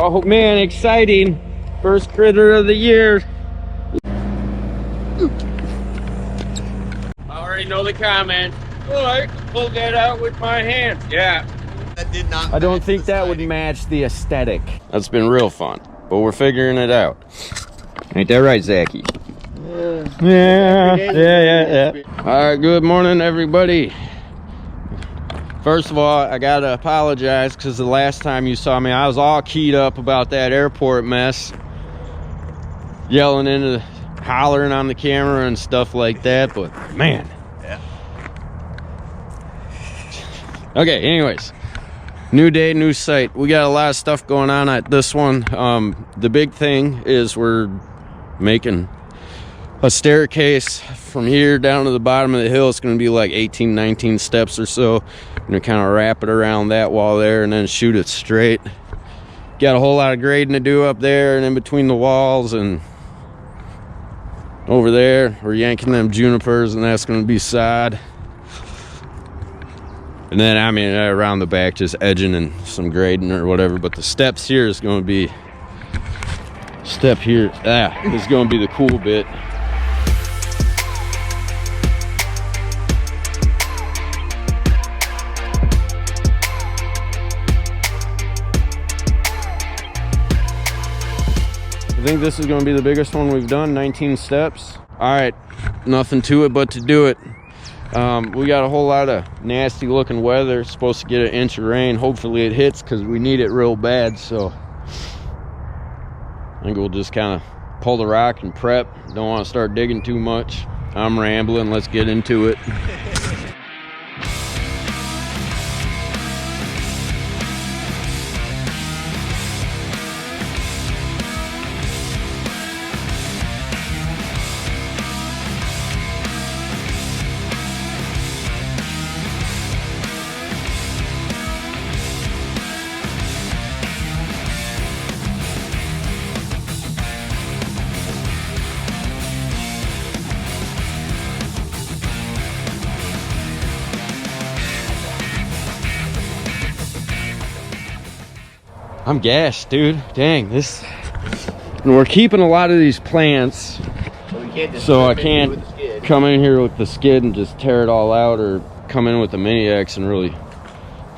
Oh man, exciting. First critter of the year. I already know the comment. Oh, I can pull that out with my hands. Yeah. That did not. I don't think that would match the aesthetic. That's been real fun, but we're figuring it out. Ain't that right, Zachy? Yeah. All right, good morning, everybody. First of all, I gotta apologize because the last time you saw me, I was all keyed up about that airport mess, yelling into, hollering on the camera and stuff like that. But man, Yeah. okay. Anyways, new day, new site. We got a lot of stuff going on at this one. The big thing is we're making a staircase from here down to the bottom of the hill. It's going to be like 18, 19 steps or so. I'm going to kind of wrap it around that wall there and then shoot it straight. Got a whole lot of grading to do up there and in between the walls, and over there we're yanking them junipers, and that's going to be sod. And then I mean around the back just edging and some grading or whatever, but the steps here is going to be step here. This is going to be the cool bit. I think this is going to be the biggest one we've done, 19 steps. All right, nothing to it but to do it. We got a whole lot of nasty looking weather. It's supposed to get an inch of rain. Hopefully it hits because we need it real bad. So I think we'll just kind of pull the rock and prep. Don't want to start digging too much. I'm rambling. Let's get into it. I'm gassed, dude. Dang, this. And we're keeping a lot of these plants, so I can't come in here with the skid and just tear it all out, or come in with the mini X and really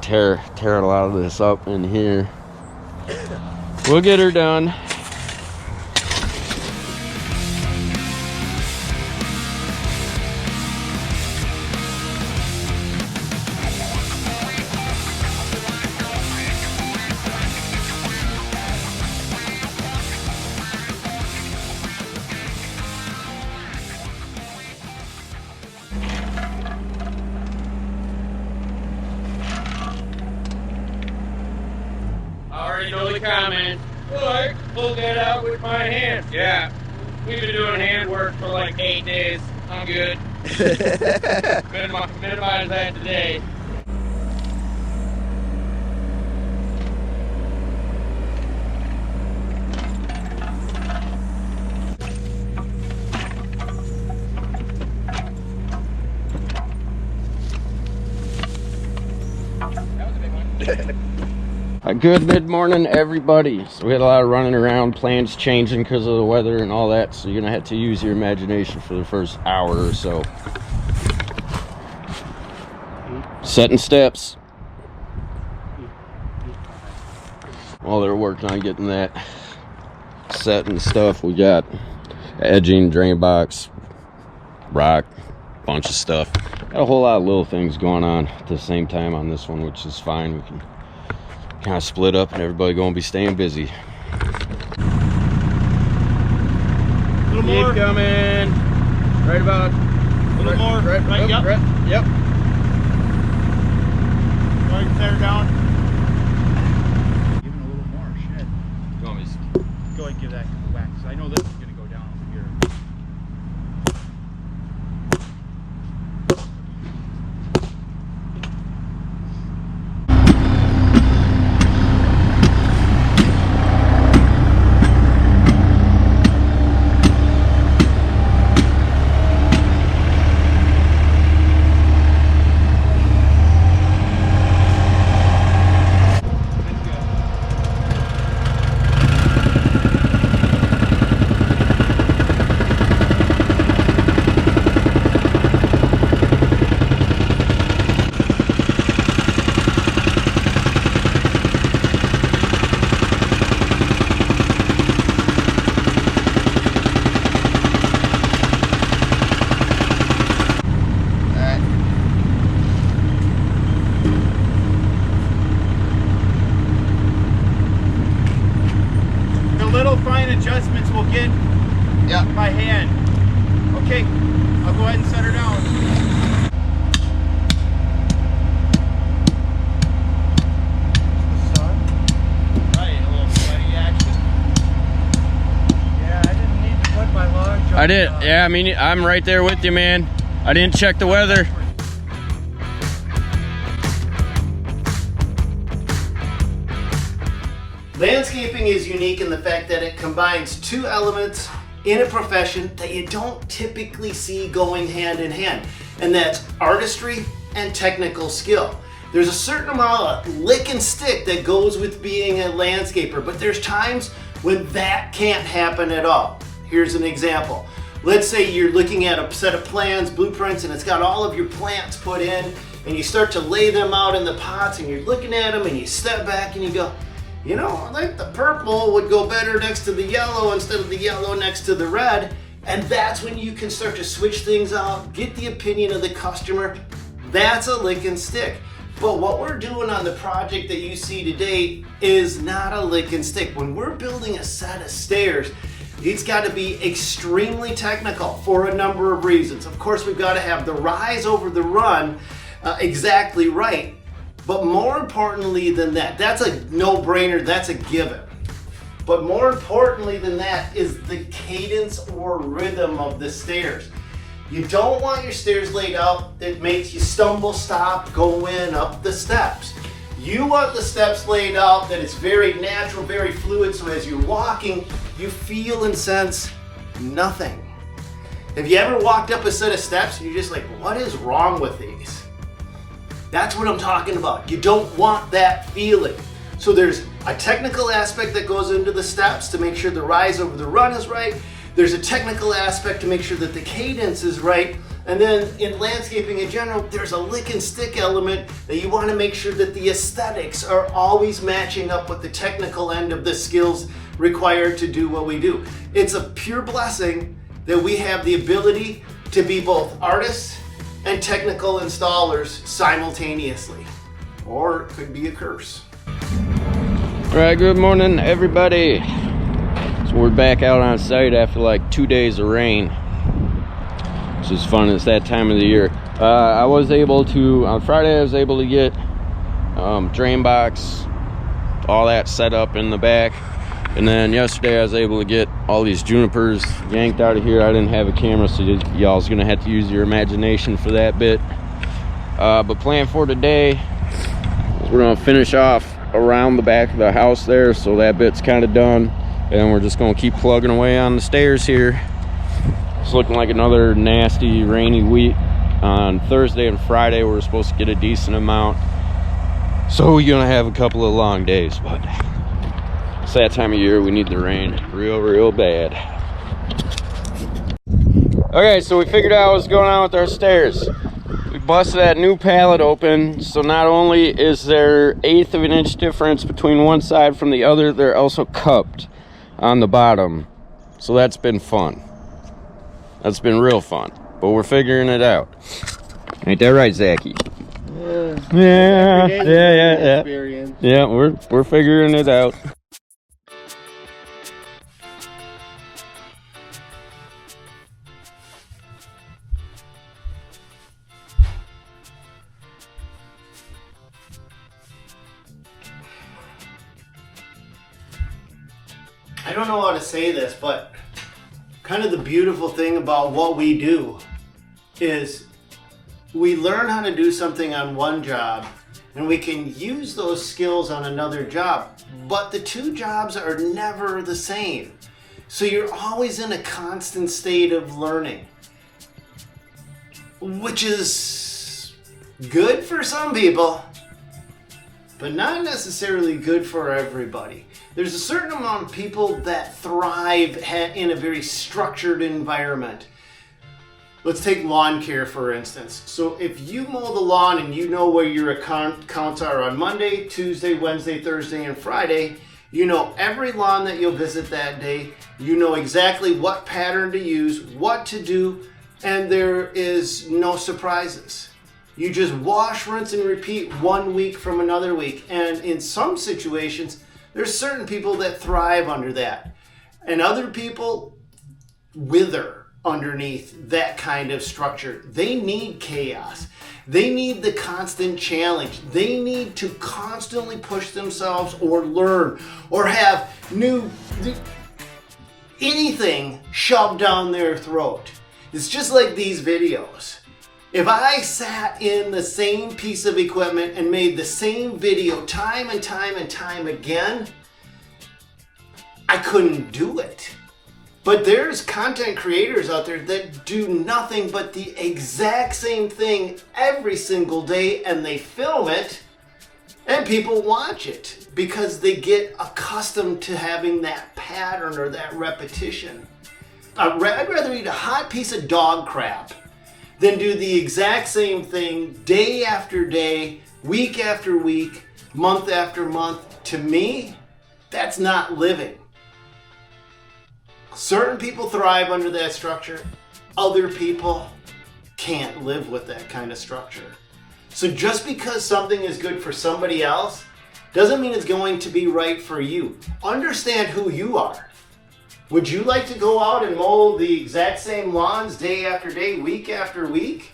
tear a lot of this up in here. We'll get her done. I already know the comment. Oh, I can pull that out with my hands. Yeah. We've been doing hand work for like 8 days. I'm good. Minimize that today. That was a big one. A good mid-morning, everybody. So we had a lot of running around, plans changing because of the weather and all that, so you're gonna have to use your imagination for the first hour or so. Setting steps while they're working on getting that set and stuff. We got edging, drain box, rock, bunch of stuff. Got a whole lot of little things going on at the same time on this one, which is fine. We can kind of split up and everybody gonna be staying busy. A little more. Keep coming. Right about. A little more. Right, yep. Yep. Go ahead and tear down. Even a little more. Shit. Go on, Go ahead and give that a whack. I know this is gonna go down over here. little fine adjustments we'll get by hand. Okay, I'll go ahead and set her down. I did. Yeah, I mean, I'm right there with you, man. I didn't check the weather. Landscaping is unique in the fact that it combines two elements in a profession that you don't typically see going hand in hand, and that's artistry and technical skill. There's a certain amount of lick and stick that goes with being a landscaper, but there's times when that can't happen at all. Here's an example. Let's say you're looking at a set of plans, blueprints, and it's got all of your plants put in, and you start to lay them out in the pots, and you're looking at them, and you step back and you go, you know, I think the purple would go better next to the yellow instead of the yellow next to the red. And that's when you can start to switch things out, get the opinion of the customer. That's a lick and stick. But what we're doing on the project that you see today is not a lick and stick. When we're building a set of stairs, it's got to be extremely technical for a number of reasons. Of course, we've got to have the rise over the run exactly right. But more importantly than that, that's a no-brainer, that's a given. But more importantly than that is the cadence or rhythm of the stairs. You don't want your stairs laid out that makes you stumble, stop, go in, up the steps. You want the steps laid out that it's very natural, very fluid, so as you're walking, you feel and sense nothing. Have you ever walked up a set of steps and you're just like, what is wrong with these? That's what I'm talking about. You don't want that feeling. So there's a technical aspect that goes into the steps to make sure the rise over the run is right. There's a technical aspect to make sure that the cadence is right. And then in landscaping in general, there's a lick and stick element that you want to make sure that the aesthetics are always matching up with the technical end of the skills required to do what we do. It's a pure blessing that we have the ability to be both artists and technical installers simultaneously, or it could be a curse. All right, good morning, everybody. So we're back out on site after like 2 days of rain. This is fun. It's that time of the year. I was able to, on Friday, I was able to get drain box, all that set up in the back. And then yesterday I was able to get all these junipers yanked out of here. I didn't have a camera, so y'all's gonna have to use your imagination for that bit. But plan for today, we're gonna finish off around the back of the house there, so that bit's kind of done. And we're just gonna keep plugging away on the stairs here. It's looking like another nasty rainy week. On Thursday and Friday we're supposed to get a decent amount. So we're gonna have a couple of long days, but it's that time of year, we need the rain real bad. Okay, so we figured out what's going on with our stairs. We busted that new pallet open, so not only is there 1/8 of an inch difference between one side from the other, they're also cupped on the bottom. So that's been fun. That's been real fun, but we're figuring it out. Ain't that right, Zachy? Yeah. Yeah, we're figuring it out. I don't know how to say this, but kind of the beautiful thing about what we do is we learn how to do something on one job and we can use those skills on another job, but the two jobs are never the same. So you're always in a constant state of learning, which is good for some people, but not necessarily good for everybody. There's a certain amount of people that thrive in a very structured environment. Let's take lawn care, for instance. So if you mow the lawn and you know where your accounts are on Monday, Tuesday, Wednesday, Thursday, and Friday, you know every lawn that you'll visit that day, you know exactly what pattern to use, what to do, and there is no surprises. You just wash, rinse, and repeat 1 week from another week. And in some situations, there's certain people that thrive under that. And other people wither underneath that kind of structure. They need chaos. They need the constant challenge. They need to constantly push themselves or learn or have anything shoved down their throat. It's just like these videos. If I sat in the same piece of equipment and made the same video time and time and time again, I couldn't do it. But there's content creators out there that do nothing but the exact same thing every single day, and they film it and people watch it because they get accustomed to having that pattern or that repetition. I'd rather eat a hot piece of dog crap than do the exact same thing day after day, week after week, month after month. To me, that's not living. Certain people thrive under that structure. Other people can't live with that kind of structure. So just because something is good for somebody else doesn't mean it's going to be right for you. Understand who you are. Would you like to go out and mow the exact same lawns day after day, week after week?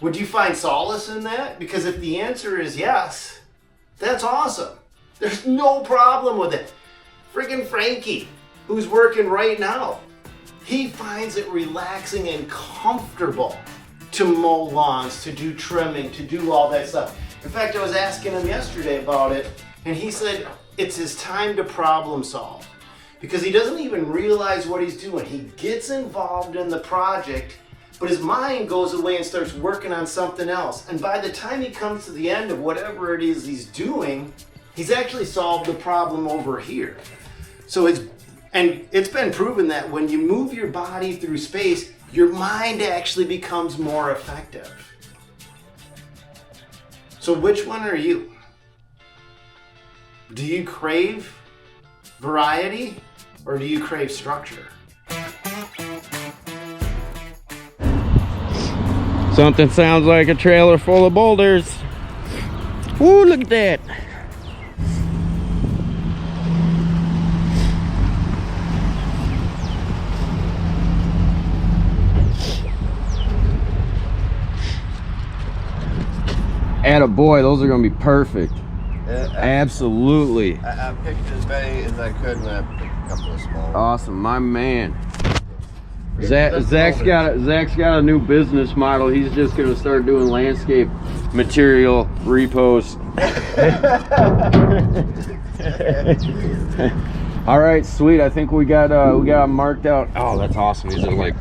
Would you find solace in that? Because if the answer is yes, that's awesome. There's no problem with it. Friggin' Frankie, who's working right now, he finds it relaxing and comfortable to mow lawns, to do trimming, to do all that stuff. In fact, I was asking him yesterday about it, and he said it's his time to problem solve because he doesn't even realize what he's doing. He gets involved in the project, but his mind goes away and starts working on something else. And by the time he comes to the end of whatever it is he's doing, he's actually solved the problem over here. So it's been proven that when you move your body through space, your mind actually becomes more effective. So which one are you? Do you crave variety or do you crave structure? Something sounds like a trailer full of boulders. Ooh, look at that. Attaboy, those are gonna be perfect. Absolutely. I picked as many as I could when I picked a couple of small. Awesome, my man. Zach's got a new business model. He's just gonna start doing landscape material repos. All right, sweet. I think we got them marked out. Oh, that's awesome. These are like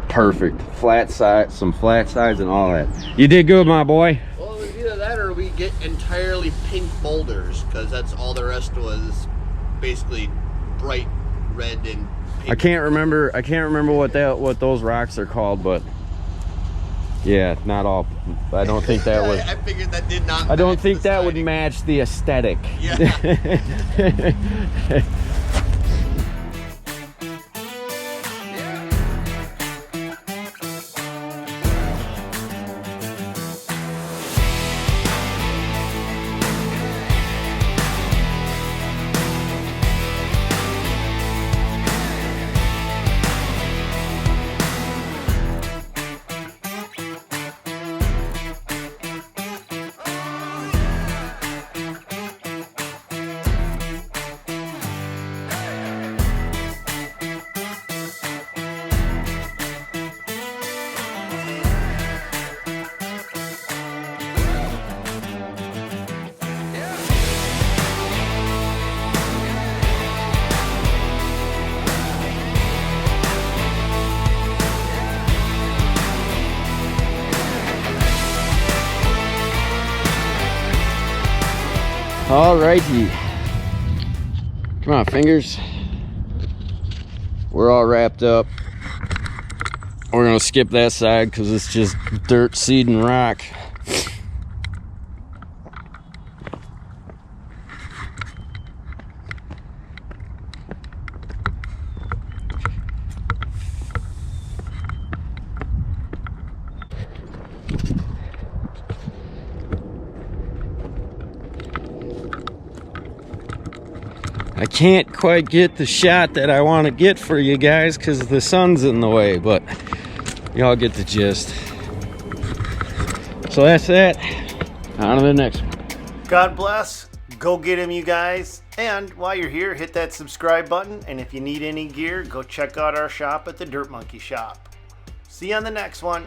perfect flat side, some flat sides and all that. You did good, my boy. Well, it was either that or we get entirely pink boulders, because that's all the rest was basically bright red and pink. I can't remember what those rocks are called, but yeah, not all. I don't think that was. I figured that did not. I don't think that would match the aesthetic. Yeah. All righty. Come on, fingers. We're all wrapped up. We're gonna skip that side because it's just dirt, seed, and rock. I can't quite get the shot that I want to get for you guys because the sun's in the way, but y'all get the gist. So that's that. On to the next one. God bless. Go get him, you guys. And while you're here, hit that subscribe button. And if you need any gear, go check out our shop at the Dirt Monkey Shop. See you on the next one.